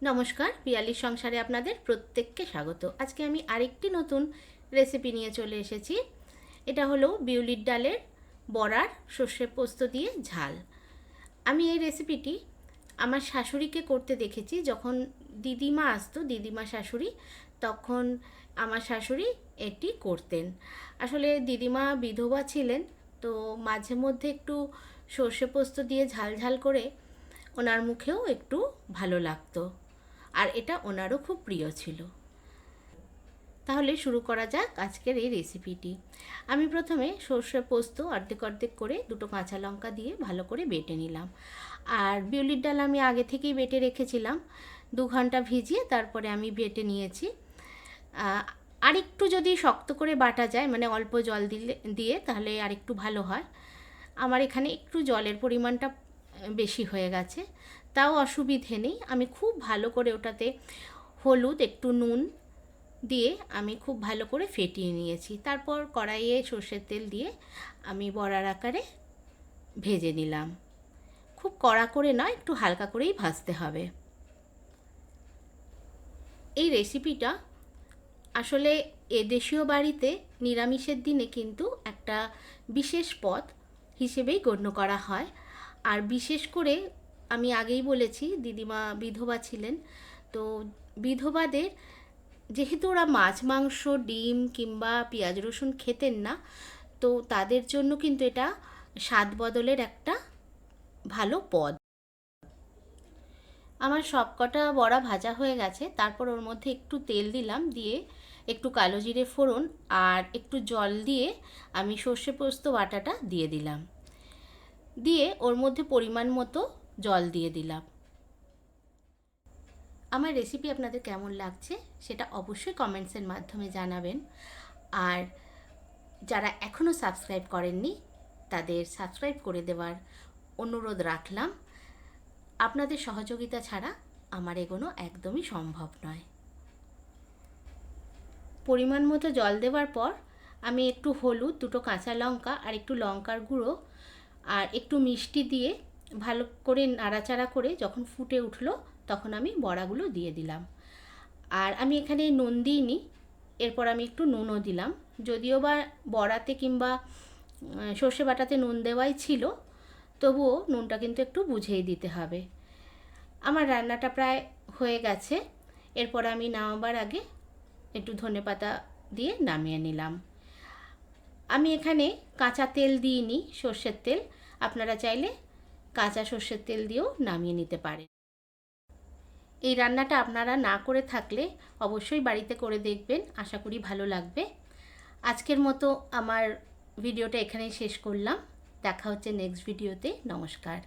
নমস্কার, পিয়ালির সংসারে আপনাদের প্রত্যেককে স্বাগত। আজকে আমি আরেকটি নতুন রেসিপি নিয়ে চলে এসেছি। এটা হলো বিউলির ডালের বড়ার সর্ষে পোস্ত দিয়ে ঝাল। আমি এই রেসিপিটি আমার শাশুড়িকে করতে দেখেছি। যখন দিদিমা আসতো, দিদিমা শাশুড়ি, তখন আমার শাশুড়ি এটি করতেন। আসলে দিদিমা বিধবা ছিলেন, তো মাঝে মধ্যে একটু সর্ষে পোস্ত দিয়ে ঝাল ঝাল করে ওনার মুখেও একটু ভালো লাগতো, আর এটা ওনারও খুব প্রিয় ছিল। তাহলে শুরু করা যাক আজকের এই রেসিপিটি। আমি প্রথমে সর্ষে পোস্ত অর্ধেক অর্ধেক করে দুটো কাঁচা লঙ্কা দিয়ে ভালো করে বেটে নিলাম। আর বিউলির ডাল আমি আগে থেকেই বেটে রেখেছিলাম, 2 ঘন্টা ভিজিয়ে তারপরে আমি বেটে নিয়েছি। আরেকটু যদি শক্ত করে বাটা যায়, মানে অল্প জল দিয়ে তাহলে আরেকটু ভালো হয়। আমার এখানে একটু জলের পরিমাণটা বেশি হয়ে গেছে, তাও অসুবিধে নেই। আমি খুব ভালো করে ওটাতে হলুদ, একটু নুন দিয়ে আমি খুব ভালো করে ফেটিয়ে নিয়েছি। তারপর কড়াইয়ে সর্ষের তেল দিয়ে আমি বড়ার আকারে ভেজে নিলাম। খুব কড়া করে নয়, একটু হালকা করেই ভাজতে হবে। এই রেসিপিটা আসলে এদেশীয় বাড়িতে নিরামিষের দিনে কিন্তু একটা বিশেষ পদ হিসেবেই গণ্য করা হয়। আর বিশেষ করে আমি আগেই বলেছি, দিদিমা বিধবা ছিলেন, তো বিধবাদের যেহেতু ওরা মাছ, মাংস, ডিম কিংবা পেঁয়াজ রসুন খেতেন না, তো তাদের জন্য কিন্তু এটা স্বাদ বদলের একটা ভালো পদ। আমার সবকটা বড়া ভাজা হয়ে গেছে। তারপর ওর মধ্যে একটু তেল দিলাম, দিয়ে একটু কালো জিরে ফোড়ন আর একটু জল দিয়ে আমি সর্ষে পোস্ত বাটাটা দিয়ে দিলাম, দিয়ে ওর মধ্যে পরিমাণ মতো জল দিয়ে দিলাম। আমার রেসিপি আপনাদের কেমন লাগছে সেটা অবশ্যই কমেন্টসের মাধ্যমে জানাবেন। আর যারা এখনও সাবস্ক্রাইব করেননি তাদের সাবস্ক্রাইব করে দেওয়ার অনুরোধ রাখলাম। আপনাদের সহযোগিতা ছাড়া আমার এগোনো একদমই সম্ভব নয়। পরিমাণ মতো জল দেওয়ার পর আমি একটু হলুদ, দুটো কাঁচা লঙ্কা আর একটু লঙ্কার গুঁড়ো আর একটু মিষ্টি দিয়ে ভালো করে নাড়াচাড়া করে যখন ফুটে উঠলো, তখন আমি বড়াগুলো দিয়ে দিলাম। আর আমি এখানে নুন দিইনি, এরপর আমি একটু নুনও দিলাম। যদিও বা বড়াতে কিংবা সর্ষে বাটাতে নুন দেওয়াই ছিল, তবুও নুনটা কিন্তু একটু বুঝেই দিতে হবে। আমার রান্নাটা প্রায় হয়ে গেছে। এরপর আমি নামাবার আগে একটু ধনেপাতা দিয়ে নামিয়ে নিলাম। আমি এখানে কাঁচা তেল দিইনি, সর্ষের তেল। আপনারা চাইলে কাঁচা সর্ষের তেল দিয়েও নামিয়ে নিতে পারেন। এই রান্নাটা আপনারা না করে থাকলে অবশ্যই বাড়িতে করে দেখবেন, আশা করি ভালো লাগবে। আজকের মতো আমার ভিডিওটা এখানেই শেষ করলাম। দেখা হচ্ছে নেক্সট ভিডিওতে। নমস্কার।